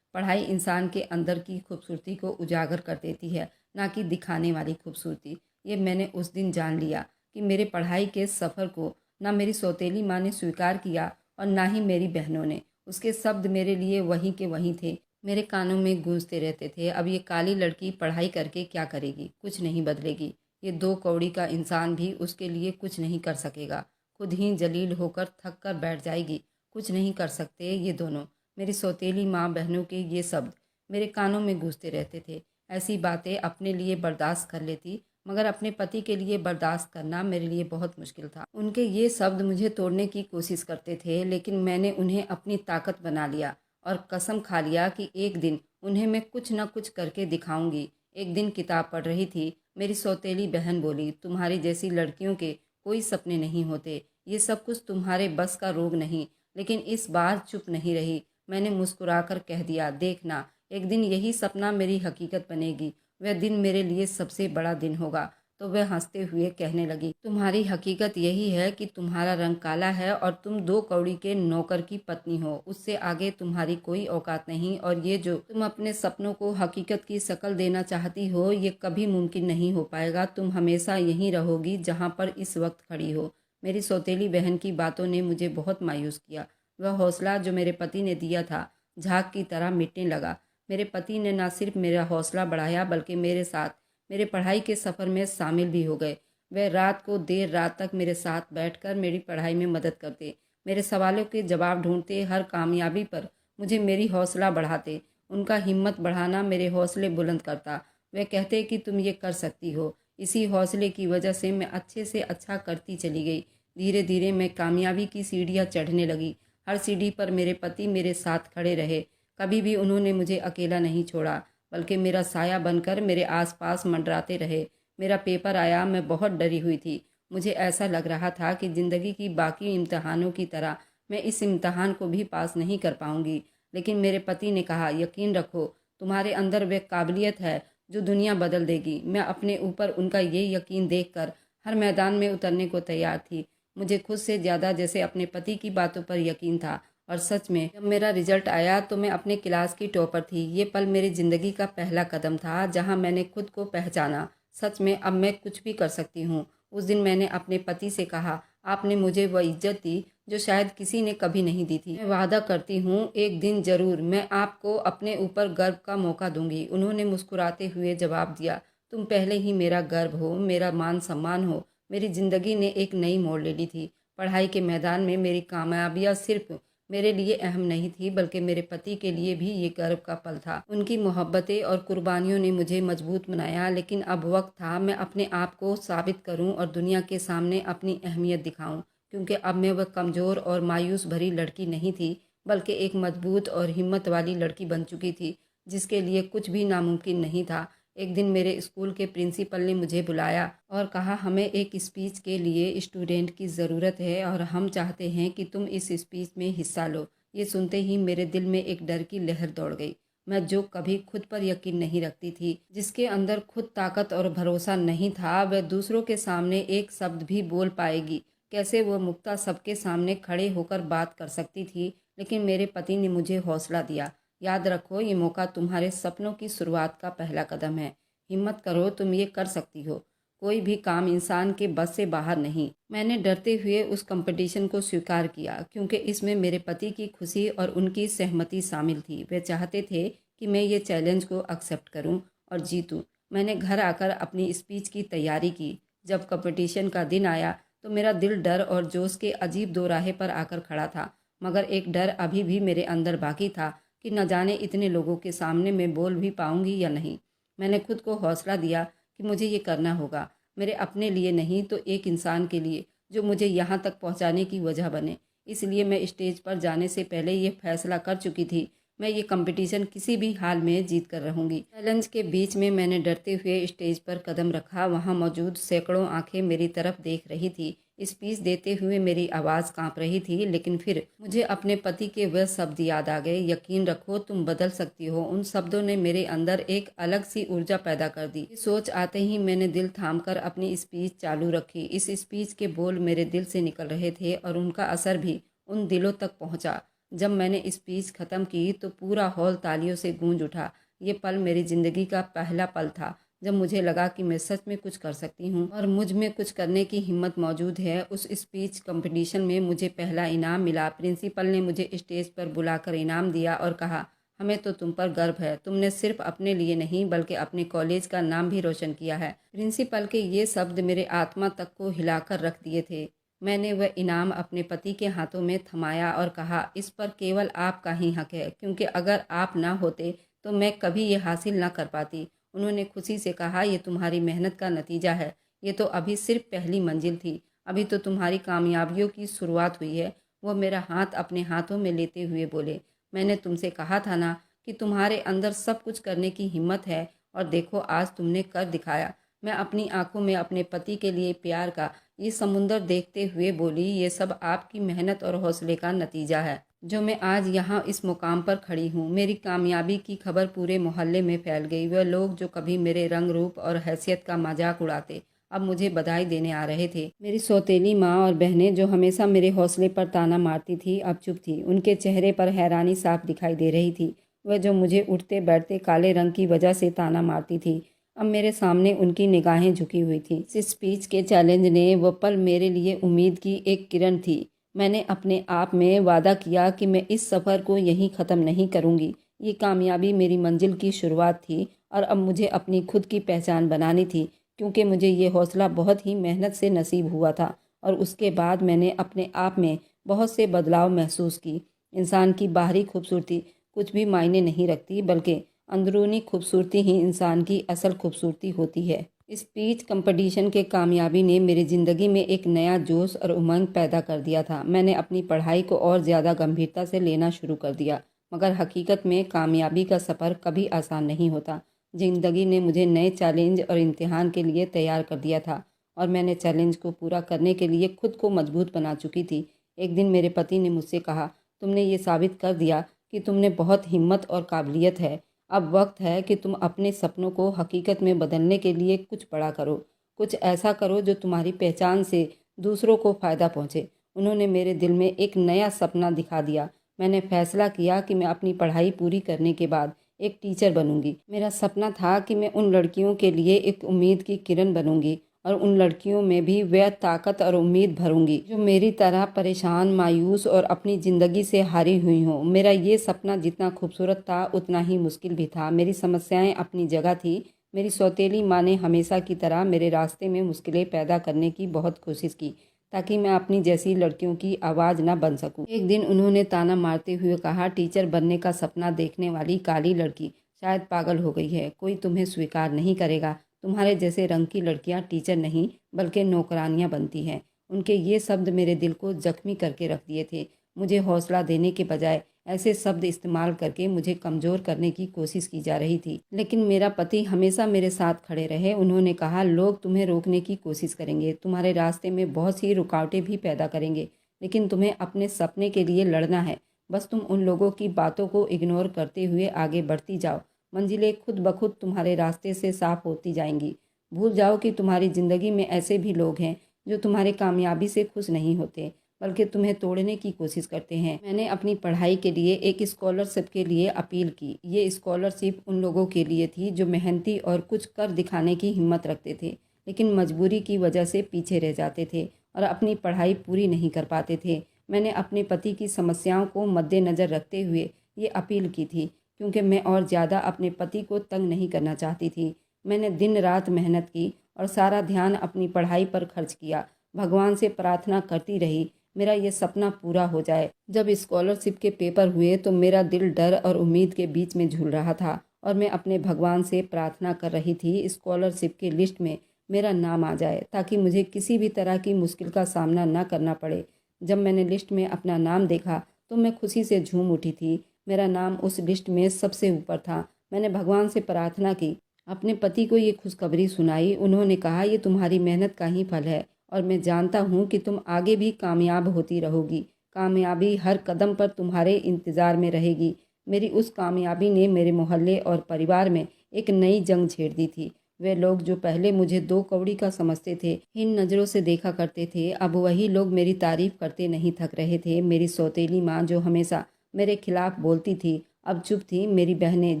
पढ़ाई इंसान के अंदर की खूबसूरती को उजागर कर देती है, ना कि दिखाने वाली खूबसूरती। ये मैंने उस दिन जान लिया कि मेरे पढ़ाई के सफ़र को ना मेरी सौतेली माँ ने स्वीकार किया और ना ही मेरी बहनों ने। उसके शब्द मेरे लिए वहीं के वहीं थे, मेरे कानों में गूंजते रहते थे। अब ये काली लड़की पढ़ाई करके क्या करेगी, कुछ नहीं बदलेगी। ये 2 कौड़ी का इंसान भी उसके लिए कुछ नहीं कर सकेगा। खुद ही जलील होकर थक कर बैठ जाएगी। कुछ नहीं कर सकते ये दोनों। मेरी सौतेली माँ बहनों के ये शब्द मेरे कानों में गूंजते रहते थे। ऐसी बातें अपने लिए बर्दाश्त कर लेती, मगर अपने पति के लिए बर्दाश्त करना मेरे लिए बहुत मुश्किल था। उनके ये शब्द मुझे तोड़ने की कोशिश करते थे, लेकिन मैंने उन्हें अपनी ताकत बना लिया और कसम खा लिया कि एक दिन उन्हें मैं कुछ न कुछ करके दिखाऊंगी। एक दिन किताब पढ़ रही थी, मेरी सौतेली बहन बोली, तुम्हारी जैसी लड़कियों के कोई सपने नहीं होते, ये सब कुछ तुम्हारे बस का रोग नहीं। लेकिन इस बार चुप नहीं रही। मैंने मुस्कुराकर कह दिया, देखना एक दिन यही सपना मेरी हकीकत बनेगी। वह दिन मेरे लिए सबसे बड़ा दिन होगा। तो वह हंसते हुए कहने लगी, तुम्हारी हकीकत यही है कि तुम्हारा रंग काला है और तुम 2 कौड़ी के नौकर की पत्नी हो। उससे आगे तुम्हारी कोई औकात नहीं, और ये जो तुम अपने सपनों को हकीकत की शक्ल देना चाहती हो, ये कभी मुमकिन नहीं हो पाएगा। तुम हमेशा यहीं रहोगी जहाँ पर इस वक्त खड़ी हो। मेरी सौतेली बहन की बातों ने मुझे बहुत मायूस किया। वह हौसला जो मेरे पति ने दिया था झाग की तरह मिटने लगा। मेरे पति ने न सिर्फ मेरा हौसला बढ़ाया, बल्कि मेरे साथ मेरे पढ़ाई के सफ़र में शामिल भी हो गए। वह रात को देर रात तक मेरे साथ बैठकर मेरी पढ़ाई में मदद करते, मेरे सवालों के जवाब ढूंढते, हर कामयाबी पर मुझे मेरी हौसला बढ़ाते। उनका हिम्मत बढ़ाना मेरे हौसले बुलंद करता। वह कहते कि तुम ये कर सकती हो। इसी हौसले की वजह से मैं अच्छे से अच्छा करती चली गई। धीरे धीरे मैं कामयाबी की सीढ़ियाँ चढ़ने लगी। हर सीढ़ी पर मेरे पति मेरे साथ खड़े रहे। कभी भी उन्होंने मुझे अकेला नहीं छोड़ा, बल्कि मेरा साया बनकर मेरे आसपास मंडराते रहे। मेरा पेपर आया, मैं बहुत डरी हुई थी। मुझे ऐसा लग रहा था कि ज़िंदगी की बाकी इम्तहानों की तरह मैं इस इम्तहान को भी पास नहीं कर पाऊंगी। लेकिन मेरे पति ने कहा, यकीन रखो, तुम्हारे अंदर वह काबिलियत है जो दुनिया बदल देगी। मैं अपने ऊपर उनका ये यकीन देखकर हर मैदान में उतरने को तैयार थी। मुझे खुद से ज़्यादा जैसे अपने पति की बातों पर यकीन था। और सच में जब मेरा रिजल्ट आया तो मैं अपने क्लास की टॉपर थी। ये पल मेरी ज़िंदगी का पहला कदम था जहां मैंने खुद को पहचाना। सच में अब मैं कुछ भी कर सकती हूँ। उस दिन मैंने अपने पति से कहा, आपने मुझे वह इज्जत दी जो शायद किसी ने कभी नहीं दी थी। मैं वादा करती हूँ एक दिन ज़रूर मैं आपको अपने ऊपर गर्व का मौका दूंगी। उन्होंने मुस्कुराते हुए जवाब दिया, तुम पहले ही मेरा गर्व हो, मेरा मान सम्मान हो। मेरी ज़िंदगी ने एक नई मोड़ ले ली थी। पढ़ाई के मैदान में मेरी कामयाबियाँ सिर्फ मेरे लिए अहम नहीं थी, बल्कि मेरे पति के लिए भी ये गर्व का पल था। उनकी मोहब्बतें और कुर्बानियों ने मुझे मजबूत बनाया। लेकिन अब वक्त था मैं अपने आप को साबित करूं और दुनिया के सामने अपनी अहमियत दिखाऊं। क्योंकि अब मैं वह कमज़ोर और मायूस भरी लड़की नहीं थी, बल्कि एक मजबूत और हिम्मत वाली लड़की बन चुकी थी, जिसके लिए कुछ भी नामुमकिन नहीं था। एक दिन मेरे स्कूल के प्रिंसिपल ने मुझे बुलाया और कहा, हमें एक स्पीच के लिए स्टूडेंट की ज़रूरत है और हम चाहते हैं कि तुम इस स्पीच में हिस्सा लो। ये सुनते ही मेरे दिल में एक डर की लहर दौड़ गई। मैं जो कभी खुद पर यकीन नहीं रखती थी, जिसके अंदर खुद ताकत और भरोसा नहीं था, वह दूसरों के सामने एक शब्द भी बोल पाएगी। कैसे वह मुक्ता सबके सामने खड़े होकर बात कर सकती थी। लेकिन मेरे पति ने मुझे हौसला दिया, याद रखो, ये मौका तुम्हारे सपनों की शुरुआत का पहला कदम है। हिम्मत करो, तुम ये कर सकती हो। कोई भी काम इंसान के बस से बाहर नहीं। मैंने डरते हुए उस कंपटीशन को स्वीकार किया, क्योंकि इसमें मेरे पति की खुशी और उनकी सहमति शामिल थी। वे चाहते थे कि मैं ये चैलेंज को एक्सेप्ट करूं और जीतूं। मैंने घर आकर अपनी स्पीच की तैयारी की। जब कंपटीशन का दिन आया तो मेरा दिल डर और जोश के अजीब दोराहे पर आकर खड़ा था। मगर एक डर अभी भी मेरे अंदर बाकी था कि न जाने इतने लोगों के सामने मैं बोल भी पाऊंगी या नहीं। मैंने खुद को हौसला दिया कि मुझे ये करना होगा, मेरे अपने लिए नहीं तो एक इंसान के लिए जो मुझे यहाँ तक पहुँचाने की वजह बने। इसलिए मैं स्टेज पर जाने से पहले ये फैसला कर चुकी थी, मैं ये कंपटीशन किसी भी हाल में जीत कर रहूँगी। चैलेंज के बीच में मैंने डरते हुए स्टेज पर कदम रखा। वहाँ मौजूद सैकड़ों आंखें मेरी तरफ देख रही थी। स्पीच देते हुए मेरी आवाज़ कांप रही थी, लेकिन फिर मुझे अपने पति के वह शब्द याद आ गए, यकीन रखो तुम बदल सकती हो। उन शब्दों ने मेरे अंदर एक अलग सी ऊर्जा पैदा कर दी। ये सोच आते ही मैंने दिल थामकर अपनी स्पीच चालू रखी। इस स्पीच के बोल मेरे दिल से निकल रहे थे और उनका असर भी उन दिलों तक पहुंचा। जब मैंने स्पीच ख़त्म की तो पूरा हॉल तालियों से गूंज उठा। ये पल मेरी ज़िंदगी का पहला पल था जब मुझे लगा कि मैं सच में कुछ कर सकती हूँ और मुझ में कुछ करने की हिम्मत मौजूद है। उस स्पीच कंपटीशन में मुझे पहला इनाम मिला। प्रिंसिपल ने मुझे स्टेज पर बुलाकर इनाम दिया और कहा, हमें तो तुम पर गर्व है। तुमने सिर्फ अपने लिए नहीं बल्कि अपने कॉलेज का नाम भी रोशन किया है। प्रिंसिपल के ये शब्द मेरे आत्मा तक को हिलाकर रख दिए थे। मैंने वह इनाम अपने पति के हाथों में थमाया और कहा, इस पर केवल आपका ही हक है, क्योंकि अगर आप ना होते तो मैं कभी ये हासिल ना कर पाती। उन्होंने खुशी से कहा, ये तुम्हारी मेहनत का नतीजा है। ये तो अभी सिर्फ पहली मंजिल थी। अभी तो तुम्हारी कामयाबियों की शुरुआत हुई है। वो मेरा हाथ अपने हाथों में लेते हुए बोले, मैंने तुमसे कहा था ना कि तुम्हारे अंदर सब कुछ करने की हिम्मत है, और देखो आज तुमने कर दिखाया। मैं अपनी आंखों में अपने पति के लिए प्यार का ये समुंदर देखते हुए बोली, ये सब आपकी मेहनत और हौसले का नतीजा है जो मैं आज यहाँ इस मुकाम पर खड़ी हूँ। मेरी कामयाबी की खबर पूरे मोहल्ले में फैल गई। वह लोग जो कभी मेरे रंग रूप और हैसियत का मजाक उड़ाते, अब मुझे बधाई देने आ रहे थे। मेरी सौतेली माँ और बहनें जो हमेशा मेरे हौसले पर ताना मारती थी, अब चुप थी। उनके चेहरे पर हैरानी साफ दिखाई दे रही थी। वह जो मुझे उठते बैठते काले रंग की वजह से ताना मारती थी, अब मेरे सामने उनकी निगाहें झुकी हुई थी। इस स्पीच के चैलेंज ने वो पल मेरे लिए उम्मीद की एक किरण थी। मैंने अपने आप में वादा किया कि मैं इस सफ़र को यहीं ख़त्म नहीं करूँगी। ये कामयाबी मेरी मंजिल की शुरुआत थी और अब मुझे अपनी खुद की पहचान बनानी थी, क्योंकि मुझे ये हौसला बहुत ही मेहनत से नसीब हुआ था। और उसके बाद मैंने अपने आप में बहुत से बदलाव महसूस की। इंसान की बाहरी खूबसूरती कुछ भी मायने नहीं रखती, बल्कि अंदरूनी खूबसूरती ही इंसान की असल खूबसूरती होती है। स्पीच कंपटीशन के कामयाबी ने मेरी ज़िंदगी में एक नया जोश और उमंग पैदा कर दिया था। मैंने अपनी पढ़ाई को और ज़्यादा गंभीरता से लेना शुरू कर दिया। मगर हकीकत में कामयाबी का सफ़र कभी आसान नहीं होता। ज़िंदगी ने मुझे नए चैलेंज और इम्तिहान के लिए तैयार कर दिया था, और मैंने चैलेंज को पूरा करने के लिए खुद को मजबूत बना चुकी थी। एक दिन मेरे पति ने मुझसे कहा, तुमने ये साबित कर दिया कि तुमने बहुत हिम्मत और काबिलियत है। अब वक्त है कि तुम अपने सपनों को हकीकत में बदलने के लिए कुछ बड़ा करो। कुछ ऐसा करो जो तुम्हारी पहचान से दूसरों को फ़ायदा पहुँचे। उन्होंने मेरे दिल में एक नया सपना दिखा दिया। मैंने फैसला किया कि मैं अपनी पढ़ाई पूरी करने के बाद एक टीचर बनूंगी। मेरा सपना था कि मैं उन लड़कियों के लिए एक उम्मीद की किरण बनूंगी और उन लड़कियों में भी वह ताकत और उम्मीद भरूंगी जो मेरी तरह परेशान, मायूस और अपनी ज़िंदगी से हारी हुई हों। मेरा ये सपना जितना खूबसूरत था उतना ही मुश्किल भी था। मेरी समस्याएं अपनी जगह थी। मेरी सौतेली माँ ने हमेशा की तरह मेरे रास्ते में मुश्किलें पैदा करने की बहुत कोशिश की, ताकि मैं अपनी जैसी लड़कियों की आवाज़ न बन सकूं। एक दिन उन्होंने ताना मारते हुए कहा, टीचर बनने का सपना देखने वाली काली लड़की शायद पागल हो गई है। कोई तुम्हें स्वीकार नहीं करेगा। तुम्हारे जैसे रंग की लड़कियां टीचर नहीं बल्कि नौकरानियां बनती हैं। उनके ये शब्द मेरे दिल को जख्मी करके रख दिए थे। मुझे हौसला देने के बजाय ऐसे शब्द इस्तेमाल करके मुझे कमज़ोर करने की कोशिश की जा रही थी। लेकिन मेरा पति हमेशा मेरे साथ खड़े रहे। उन्होंने कहा, लोग तुम्हें रोकने की कोशिश करेंगे, तुम्हारे रास्ते में बहुत सी रुकावटें भी पैदा करेंगे, लेकिन तुम्हें अपने सपने के लिए लड़ना है। बस तुम उन लोगों की बातों को इग्नोर करते हुए आगे बढ़ती जाओ। मंजिलें खुद ब खुद तुम्हारे रास्ते से साफ होती जाएंगी। भूल जाओ कि तुम्हारी ज़िंदगी में ऐसे भी लोग हैं जो तुम्हारी कामयाबी से खुश नहीं होते, बल्कि तुम्हें तोड़ने की कोशिश करते हैं। मैंने अपनी पढ़ाई के लिए एक स्कॉलरशिप के लिए अपील की। ये स्कॉलरशिप उन लोगों के लिए थी जो मेहनती और कुछ कर दिखाने की हिम्मत रखते थे, लेकिन मजबूरी की वजह से पीछे रह जाते थे और अपनी पढ़ाई पूरी नहीं कर पाते थे। मैंने अपने पति की समस्याओं को मद्देनज़र रखते हुए ये अपील की थी, क्योंकि मैं और ज़्यादा अपने पति को तंग नहीं करना चाहती थी। मैंने दिन रात मेहनत की और सारा ध्यान अपनी पढ़ाई पर खर्च किया। भगवान से प्रार्थना करती रही मेरा ये सपना पूरा हो जाए। जब स्कॉलरशिप के पेपर हुए तो मेरा दिल डर और उम्मीद के बीच में झूल रहा था, और मैं अपने भगवान से प्रार्थना कर रही थी स्कॉलरशिप की लिस्ट में मेरा नाम आ जाए, ताकि मुझे किसी भी तरह की मुश्किल का सामना न करना पड़े। जब मैंने लिस्ट में अपना नाम देखा तो मैं खुशी से झूम उठी थी। मेरा नाम उस लिस्ट में सबसे ऊपर था। मैंने भगवान से प्रार्थना की, अपने पति को ये खुशखबरी सुनाई। उन्होंने कहा, ये तुम्हारी मेहनत का ही फल है और मैं जानता हूँ कि तुम आगे भी कामयाब होती रहोगी। कामयाबी हर कदम पर तुम्हारे इंतज़ार में रहेगी। मेरी उस कामयाबी ने मेरे मोहल्ले और परिवार में एक नई जंग छेड़ दी थी। वे लोग जो पहले मुझे दो कौड़ी का समझते थे, इन नज़रों से देखा करते थे, अब वही लोग मेरी तारीफ करते नहीं थक रहे थे। मेरी सौतेली माँ जो हमेशा मेरे खिलाफ बोलती थी, अब चुप थी। मेरी बहनें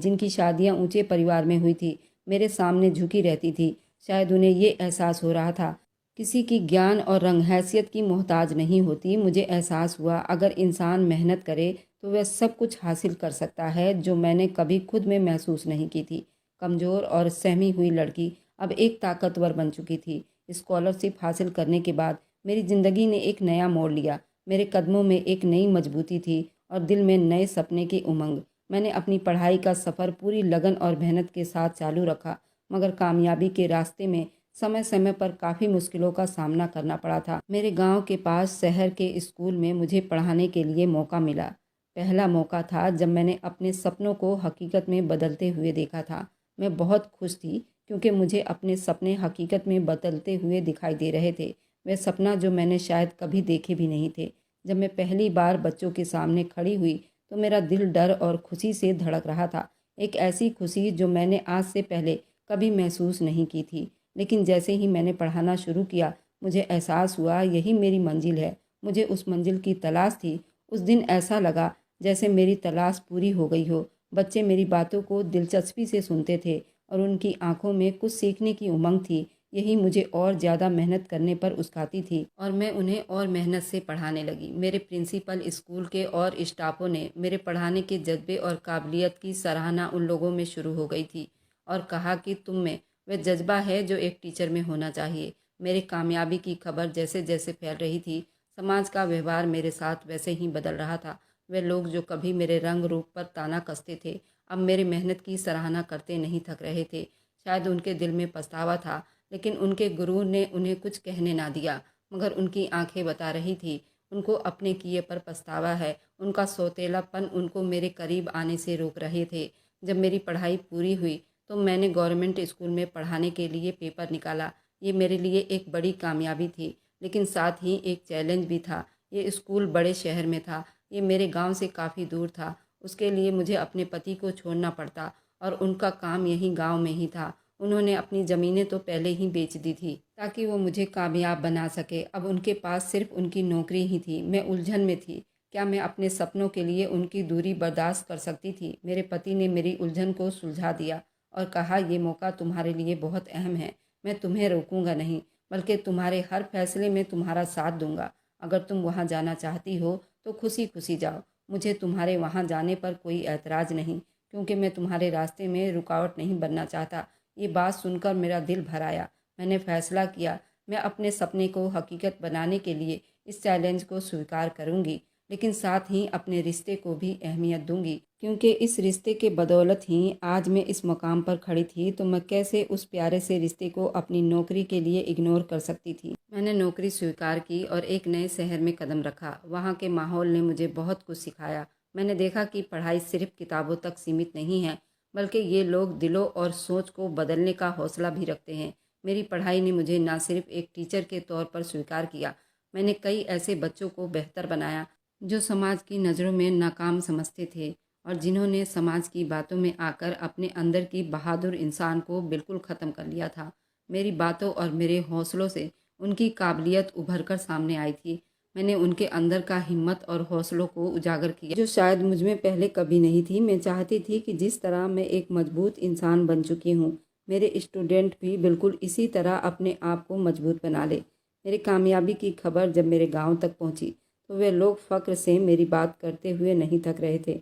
जिनकी शादियाँ ऊंचे परिवार में हुई थी, मेरे सामने झुकी रहती थी। शायद उन्हें ये एहसास हो रहा था किसी की ज्ञान और रंग हैसियत की मोहताज नहीं होती। मुझे एहसास हुआ अगर इंसान मेहनत करे तो वह सब कुछ हासिल कर सकता है जो मैंने कभी खुद में महसूस नहीं की थी। कमज़ोर और सहमी हुई लड़की अब एक ताकतवर बन चुकी थी। स्कॉलरशिप हासिल करने के बाद मेरी ज़िंदगी ने एक नया मोड़ लिया। मेरे कदमों में एक नई मजबूती थी और दिल में नए सपने की उमंग। मैंने अपनी पढ़ाई का सफ़र पूरी लगन और मेहनत के साथ चालू रखा, मगर कामयाबी के रास्ते में समय समय पर काफ़ी मुश्किलों का सामना करना पड़ा था। मेरे गांव के पास शहर के स्कूल में मुझे पढ़ाने के लिए मौका मिला। पहला मौका था जब मैंने अपने सपनों को हकीकत में बदलते हुए देखा था। मैं बहुत खुश थी क्योंकि मुझे अपने सपने हकीकत में बदलते हुए दिखाई दे रहे थे। वह सपना जो मैंने शायद कभी देखे भी नहीं थे। जब मैं पहली बार बच्चों के सामने खड़ी हुई तो मेरा दिल डर और खुशी से धड़क रहा था। एक ऐसी खुशी जो मैंने आज से पहले कभी महसूस नहीं की थी। लेकिन जैसे ही मैंने पढ़ाना शुरू किया, मुझे एहसास हुआ यही मेरी मंजिल है। मुझे उस मंजिल की तलाश थी। उस दिन ऐसा लगा जैसे मेरी तलाश पूरी हो गई हो। बच्चे मेरी बातों को दिलचस्पी से सुनते थे और उनकी आंखों में कुछ सीखने की उमंग थी। यही मुझे और ज़्यादा मेहनत करने पर उकसाती थी और मैं उन्हें और मेहनत से पढ़ाने लगी। मेरे प्रिंसिपल, स्कूल के और स्टाफों ने मेरे पढ़ाने के जज्बे और काबिलियत की सराहना उन लोगों में शुरू हो गई थी और कहा कि तुम में वह जज्बा है जो एक टीचर में होना चाहिए। मेरी कामयाबी की खबर जैसे जैसे फैल रही थी, समाज का व्यवहार मेरे साथ वैसे ही बदल रहा था। वे लोग जो कभी मेरे रंग रूप पर ताना कसते थे, अब मेरी मेहनत की सराहना करते नहीं थक रहे थे। शायद उनके दिल में पछतावा था, लेकिन उनके गुरूर ने उन्हें कुछ कहने ना दिया। मगर उनकी आंखें बता रही थी उनको अपने किए पर पछतावा है। उनका सौतेलापन उनको मेरे करीब आने से रोक रहे थे। जब मेरी पढ़ाई पूरी हुई तो मैंने गवर्नमेंट स्कूल में पढ़ाने के लिए पेपर निकाला। ये मेरे लिए एक बड़ी कामयाबी थी, लेकिन साथ ही एक चैलेंज भी था। ये स्कूल बड़े शहर में था, ये मेरे गांव से काफ़ी दूर था। उसके लिए मुझे अपने पति को छोड़ना पड़ता और उनका काम यहीं गांव में ही था। उन्होंने अपनी ज़मीनें तो पहले ही बेच दी थी ताकि वो मुझे कामयाब बना सके। अब उनके पास सिर्फ उनकी नौकरी ही थी। मैं उलझन में थी। क्या मैं अपने सपनों के लिए उनकी दूरी बर्दाश्त कर सकती थी? मेरे पति ने मेरी उलझन को सुलझा दिया और कहा, ये मौका तुम्हारे लिए बहुत अहम है। मैं तुम्हें रोकूंगा नहीं, बल्कि तुम्हारे हर फैसले में तुम्हारा साथ दूंगा। अगर तुम वहाँ जाना चाहती हो तो खुशी खुशी जाओ। मुझे तुम्हारे वहाँ जाने पर कोई ऐतराज़ नहीं, क्योंकि मैं तुम्हारे रास्ते में रुकावट नहीं बनना चाहता। ये बात सुनकर मेरा दिल भर आया। मैंने फैसला किया मैं अपने सपने को हकीकत बनाने के लिए इस चैलेंज को स्वीकार करूंगी, लेकिन साथ ही अपने रिश्ते को भी अहमियत दूंगी, क्योंकि इस रिश्ते के बदौलत ही आज मैं इस मकाम पर खड़ी थी। तो मैं कैसे उस प्यारे से रिश्ते को अपनी नौकरी के लिए इग्नोर कर सकती थी। मैंने नौकरी स्वीकार की और एक नए शहर में कदम रखा। वहाँ के माहौल ने मुझे बहुत कुछ सिखाया। मैंने देखा कि पढ़ाई सिर्फ किताबों तक सीमित नहीं है, बल्कि ये लोग दिलों और सोच को बदलने का हौसला भी रखते हैं। मेरी पढ़ाई ने मुझे न सिर्फ एक टीचर के तौर पर स्वीकार किया, मैंने कई ऐसे बच्चों को बेहतर बनाया जो समाज की नज़रों में नाकाम समझते थे और जिन्होंने समाज की बातों में आकर अपने अंदर की बहादुर इंसान को बिल्कुल ख़त्म कर लिया था। मेरी बातों और मेरे हौसलों से उनकी काबिलियत उभर कर सामने आई थी। मैंने उनके अंदर का हिम्मत और हौसलों को उजागर किया जो शायद मुझ में पहले कभी नहीं थी। मैं चाहती थी कि जिस तरह मैं एक मजबूत इंसान बन चुकी हूँ, मेरे स्टूडेंट भी बिल्कुल इसी तरह अपने आप को मजबूत बना ले। मेरी कामयाबी की खबर जब मेरे गांव तक पहुंची तो वे लोग फ़ख्र से मेरी बात करते हुए नहीं थक रहे थे।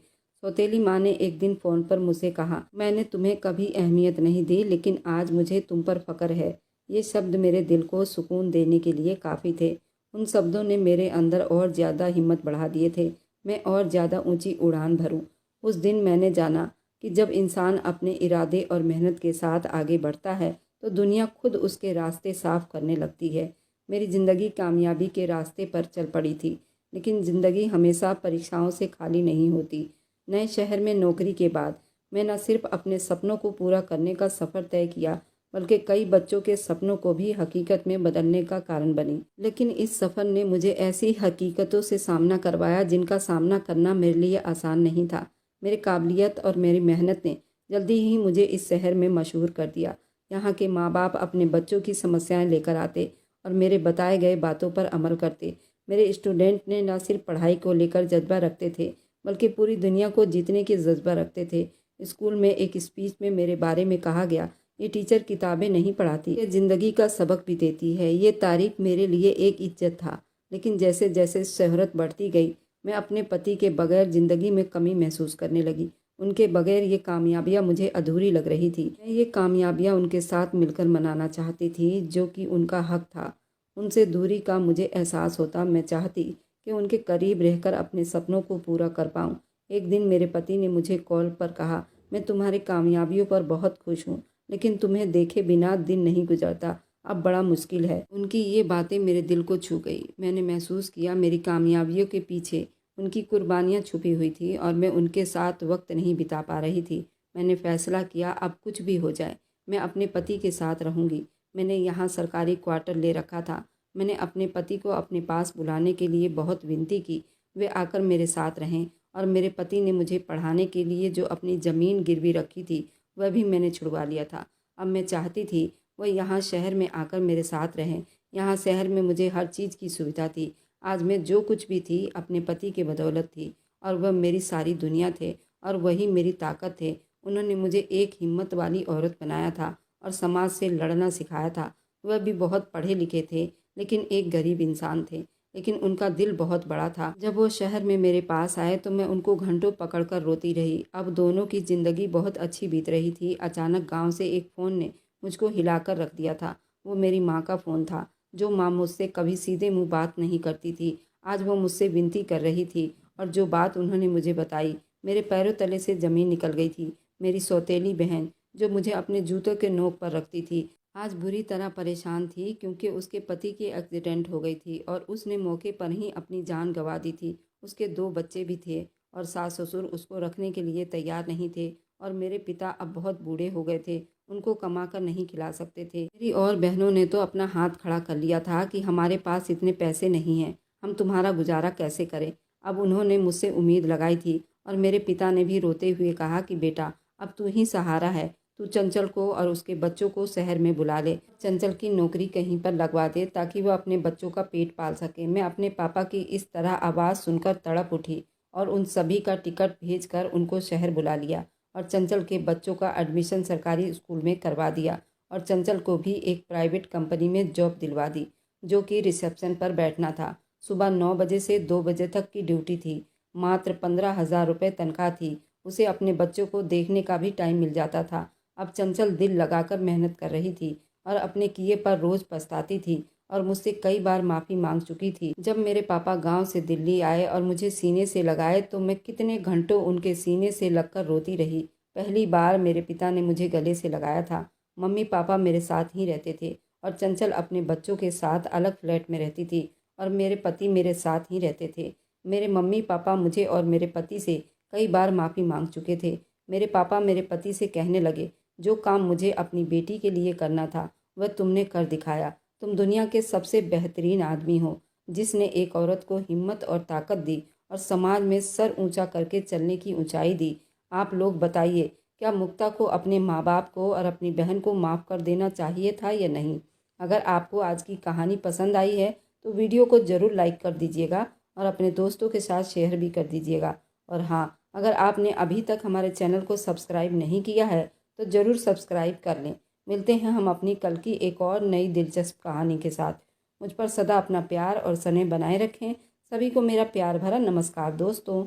सौतेली माँ ने एक दिन फ़ोन पर मुझसे कहा, मैंने तुम्हें कभी अहमियत नहीं दी, लेकिन आज मुझे तुम पर फ़ख्र है। ये शब्द मेरे दिल को सुकून देने के लिए काफ़ी थे। उन शब्दों ने मेरे अंदर और ज़्यादा हिम्मत बढ़ा दिए थे। मैं और ज़्यादा ऊंची उड़ान भरूं। उस दिन मैंने जाना कि जब इंसान अपने इरादे और मेहनत के साथ आगे बढ़ता है तो दुनिया खुद उसके रास्ते साफ करने लगती है। मेरी ज़िंदगी कामयाबी के रास्ते पर चल पड़ी थी, लेकिन ज़िंदगी हमेशा परीक्षाओं से खाली नहीं होती। नए शहर में नौकरी के बाद मैं न सिर्फ अपने सपनों को पूरा करने का सफ़र तय किया, बल्कि कई बच्चों के सपनों को भी हकीकत में बदलने का कारण बनी। लेकिन इस सफ़र ने मुझे ऐसी हकीकतों से सामना करवाया जिनका सामना करना मेरे लिए आसान नहीं था। मेरी काबिलियत और मेरी मेहनत ने जल्दी ही मुझे इस शहर में मशहूर कर दिया। यहाँ के माँ बाप अपने बच्चों की समस्याएं लेकर आते और मेरे बताए गए बातों पर अमल करते। मेरे स्टूडेंट ने न सिर्फ पढ़ाई को लेकर जज्बा रखते थे, बल्कि पूरी दुनिया को जीतने की जज्बा रखते थे। स्कूल में एक स्पीच में मेरे बारे में कहा गया, ये टीचर किताबें नहीं पढ़ाती, ये ज़िंदगी का सबक भी देती है। ये तारीफ मेरे लिए एक इज्जत था। लेकिन जैसे जैसे शोहरत बढ़ती गई, मैं अपने पति के बगैर ज़िंदगी में कमी महसूस करने लगी। उनके बगैर ये कामयाबियाँ मुझे अधूरी लग रही थी। मैं ये कामयाबियाँ उनके साथ मिलकर मनाना चाहती थी, जो कि उनका हक था। उनसे दूरी का मुझे एहसास होता। मैं चाहती कि उनके करीब रहकर अपने सपनों को पूरा कर पाऊँ। एक दिन मेरे पति ने मुझे कॉल पर कहा, मैं तुम्हारी कामयाबियों पर बहुत खुश हूँ, लेकिन तुम्हें देखे बिना दिन नहीं गुजरता। अब बड़ा मुश्किल है। उनकी ये बातें मेरे दिल को छू गई। मैंने महसूस किया मेरी कामयाबियों के पीछे उनकी कुर्बानियाँ छुपी हुई थी और मैं उनके साथ वक्त नहीं बिता पा रही थी। मैंने फैसला किया, अब कुछ भी हो जाए मैं अपने पति के साथ रहूँगी। मैंने यहाँ सरकारी क्वार्टर ले रखा था। मैंने अपने पति को अपने पास बुलाने के लिए बहुत विनती की, वे आकर मेरे साथ रहें। और मेरे पति ने मुझे पढ़ाने के लिए जो अपनी ज़मीन गिरवी रखी थी, वह भी मैंने छुड़वा लिया था। अब मैं चाहती थी वह यहाँ शहर में आकर मेरे साथ रहें। यहाँ शहर में मुझे हर चीज़ की सुविधा थी। आज मैं जो कुछ भी थी अपने पति के बदौलत थी, और वह मेरी सारी दुनिया थे और वही मेरी ताकत थे। उन्होंने मुझे एक हिम्मत वाली औरत बनाया था और समाज से लड़ना सिखाया था। वह भी बहुत पढ़े लिखे थे, लेकिन एक गरीब इंसान थे। लेकिन उनका दिल बहुत बड़ा था। जब वो शहर में मेरे पास आए तो मैं उनको घंटों पकड़कर रोती रही। अब दोनों की ज़िंदगी बहुत अच्छी बीत रही थी। अचानक गांव से एक फ़ोन ने मुझको हिलाकर रख दिया था। वो मेरी माँ का फ़ोन था। जो माँ मुझसे कभी सीधे मुँह बात नहीं करती थी, आज वो मुझसे विनती कर रही थी। और जो बात उन्होंने मुझे बताई, मेरे पैरों तले से ज़मीन निकल गई थी। मेरी सौतेली बहन, जो मुझे अपने जूतों के नोक पर रखती थी, आज बुरी तरह परेशान थी, क्योंकि उसके पति की एक्सीडेंट हो गई थी और उसने मौके पर ही अपनी जान गंवा दी थी। उसके 2 बच्चे भी थे और सास ससुर उसको रखने के लिए तैयार नहीं थे। और मेरे पिता अब बहुत बूढ़े हो गए थे, उनको कमा कर नहीं खिला सकते थे। मेरी और बहनों ने तो अपना हाथ खड़ा कर लिया था कि हमारे पास इतने पैसे नहीं हैं, हम तुम्हारा गुजारा कैसे करें। अब उन्होंने मुझसे उम्मीद लगाई थी और मेरे पिता ने भी रोते हुए कहा कि बेटा, अब तू ही सहारा है, तू चंचल को और उसके बच्चों को शहर में बुला ले। चंचल की नौकरी कहीं पर लगवा दे ताकि वह अपने बच्चों का पेट पाल सके। मैं अपने पापा की इस तरह आवाज़ सुनकर तड़प उठी और उन सभी का टिकट भेजकर उनको शहर बुला लिया और चंचल के बच्चों का एडमिशन सरकारी स्कूल में करवा दिया और चंचल को भी एक प्राइवेट कंपनी में जॉब दिलवा दी, जो कि रिसेप्शन पर बैठना था। सुबह 9 बजे से 2 बजे तक की ड्यूटी थी। मात्र 15,000 रुपये तनख्वाह थी। उसे अपने बच्चों को देखने का भी टाइम मिल जाता था। अब चंचल दिल लगाकर मेहनत कर रही थी और अपने किए पर रोज़ पछताती थी और मुझसे कई बार माफ़ी मांग चुकी थी। जब मेरे पापा गांव से दिल्ली आए और मुझे सीने से लगाए तो मैं कितने घंटों उनके सीने से लगकर रोती रही। पहली बार मेरे पिता ने मुझे गले से लगाया था। मम्मी पापा मेरे साथ ही रहते थे और चंचल अपने बच्चों के साथ अलग फ्लैट में रहती थी और मेरे पति मेरे साथ ही रहते थे। मेरे मम्मी पापा मुझे और मेरे पति से कई बार माफ़ी मांग चुके थे। मेरे पापा मेरे पति से कहने लगे, जो काम मुझे अपनी बेटी के लिए करना था वह तुमने कर दिखाया। तुम दुनिया के सबसे बेहतरीन आदमी हो, जिसने एक औरत को हिम्मत और ताकत दी और समाज में सर ऊंचा करके चलने की ऊंचाई दी। आप लोग बताइए, क्या मुक्ता को अपने माँ बाप को और अपनी बहन को माफ़ कर देना चाहिए था या नहीं? अगर आपको आज की कहानी पसंद आई है तो वीडियो को ज़रूर लाइक कर दीजिएगा और अपने दोस्तों के साथ शेयर भी कर दीजिएगा। और हाँ, अगर आपने अभी तक हमारे चैनल को सब्सक्राइब नहीं किया है तो ज़रूर सब्सक्राइब कर लें। मिलते हैं हम अपनी कल की एक और नई दिलचस्प कहानी के साथ। मुझ पर सदा अपना प्यार और स्नेह बनाए रखें। सभी को मेरा प्यार भरा नमस्कार दोस्तों।